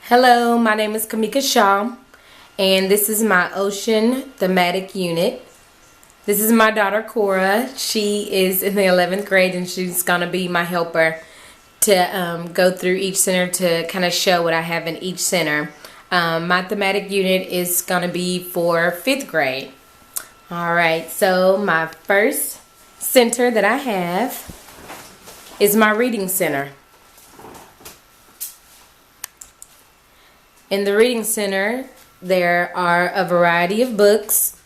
Hello, my name is Kamika Shaw, and this is my ocean thematic unit. This is my daughter Cora. She is in the 11th grade and she's going to be my helper to go through each center to kind of show what I have in each center. My thematic unit is going to be for 5th grade. Alright, so my first center that I have is my reading center. In the reading center, there are a variety of books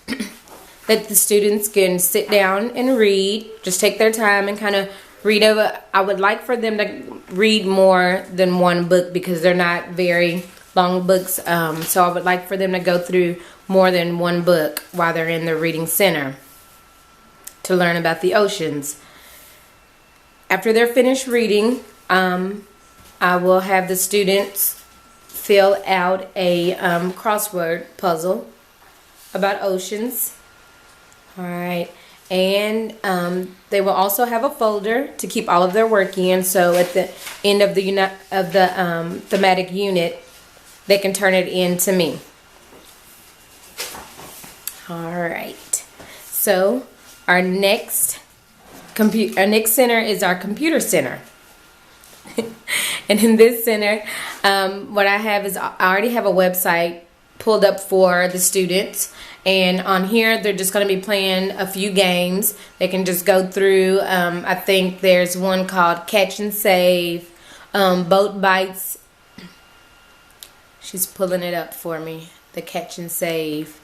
that the students can sit down and read. Just take their time and kind of read over. I would like for them to read more than one book because they're not very long books. So I would like for them to go through more than one book while they're in the reading center to learn about the oceans. After they're finished reading, I will have the students fill out a crossword puzzle about oceans. Alright, and they will also have a folder to keep all of their work in, so at the end of the thematic unit they can turn it in to me. Alright, so our next center is our computer center. And in this center, what I have is I already have a website pulled up for the students, and on here they're just going to be playing a few games. They can just go through. I think there's one called Catch and Save, Boat Bites. She's pulling it up for me, the Catch and Save.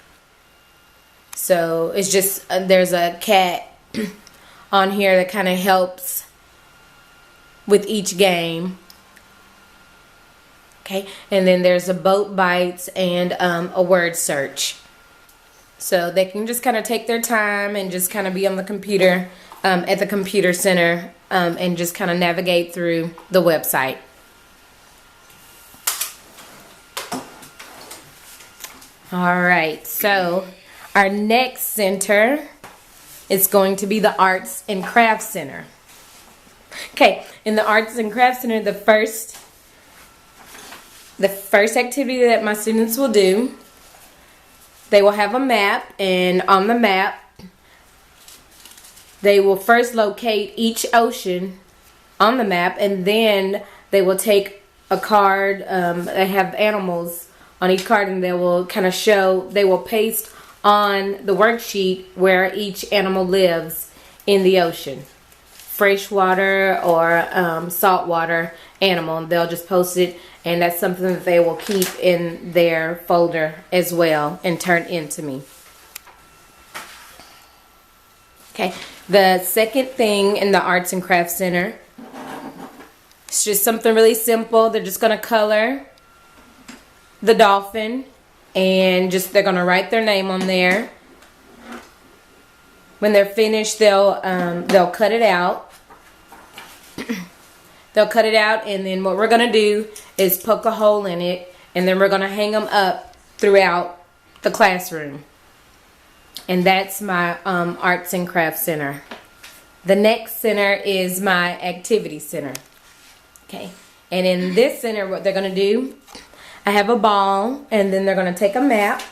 So it's just there's a cat on here that kind of helps with each game. Okay, and then there's a Boat Bites and a word search. So they can just kind of take their time and just kind of be on the computer at the computer center and just kind of navigate through the website. Alright, so our next center is going to be the Arts and Crafts Center. Okay, in the Arts and Crafts Center, the first activity that my students will do, they will have a map, and on the map they will first locate each ocean on the map, and then they will take a card. They have animals on each card, and they will kind of show, they will paste on the worksheet where each animal lives in the ocean. Freshwater or saltwater animal. They'll just post it, and that's something that they will keep in their folder as well and turn into me. Okay, the second thing in the Arts and Crafts Center, it's just something really simple. They're just going to color the dolphin, and they're going to write their name on there. When they're finished, they'll cut it out. They'll cut it out, and then what we're going to do is poke a hole in it, and then we're going to hang them up throughout the classroom. And that's my Arts and Crafts Center. The next center is my Activity Center. Okay, and in this center, what they're going to do, I have a ball, and then they're going to take a map.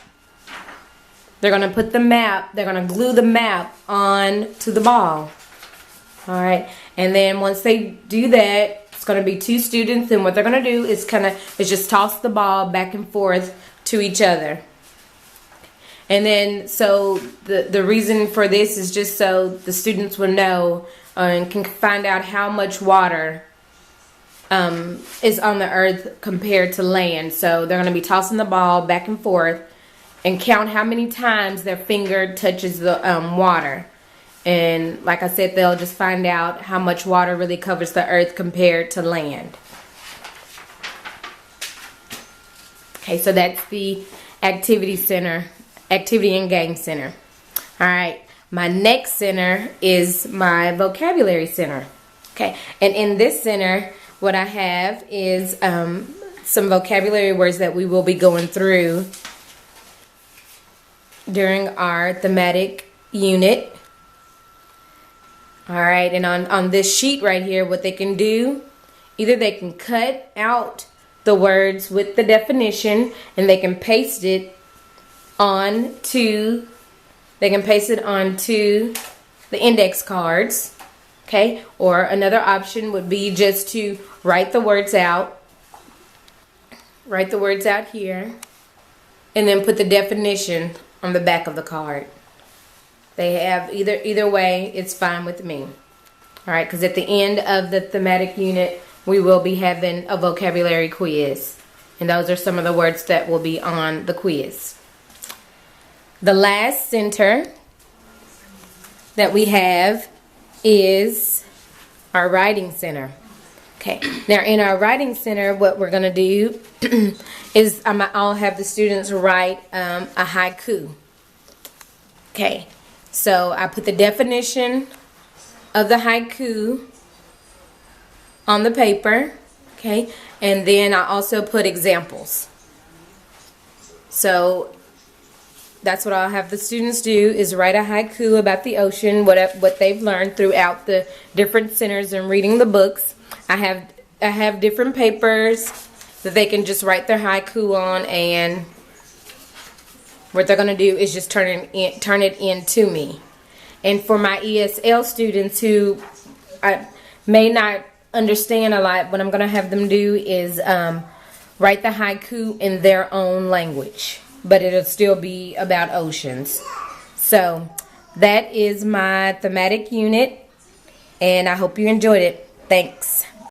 They're going to put the map, they're going to glue the map on to the ball. Alright, and then once they do that, it's going to be two students, and what they're going to do is just toss the ball back and forth to each other. And then, so the reason for this is just so the students will know and can find out how much water is on the earth compared to land. So they're going to be tossing the ball back and forth and count how many times their finger touches the water. And like I said, they'll just find out how much water really covers the earth compared to land. Okay, so that's the Activity Center, Activity and Game Center. Alright, my next center is my Vocabulary Center. Okay, and in this center, what I have is some vocabulary words that we will be going through during our thematic unit. Alright, and on this sheet right here, what they can do, either they can cut out the words with the definition, and they can paste it onto the index cards. Okay, or another option would be just to write the words out. Write the words out here, and then put the definition on the back of the card. They have either way, it's fine with me. All right, because at the end of the thematic unit, we will be having a vocabulary quiz. And those are some of the words that will be on the quiz. The last center that we have is our writing center. Okay, now in our writing center, what we're going to do is I'll have the students write a haiku. Okay, so I put the definition of the haiku on the paper. Okay, and then I also put examples. So that's what I'll have the students do, is write a haiku about the ocean, what they've learned throughout the different centers and reading the books. I have different papers that they can just write their haiku on, and what they're going to do is just turn it in to me. And for my ESL students who may not understand a lot, what I'm going to have them do is write the haiku in their own language, but it'll still be about oceans. So that is my thematic unit, and I hope you enjoyed it. Thanks.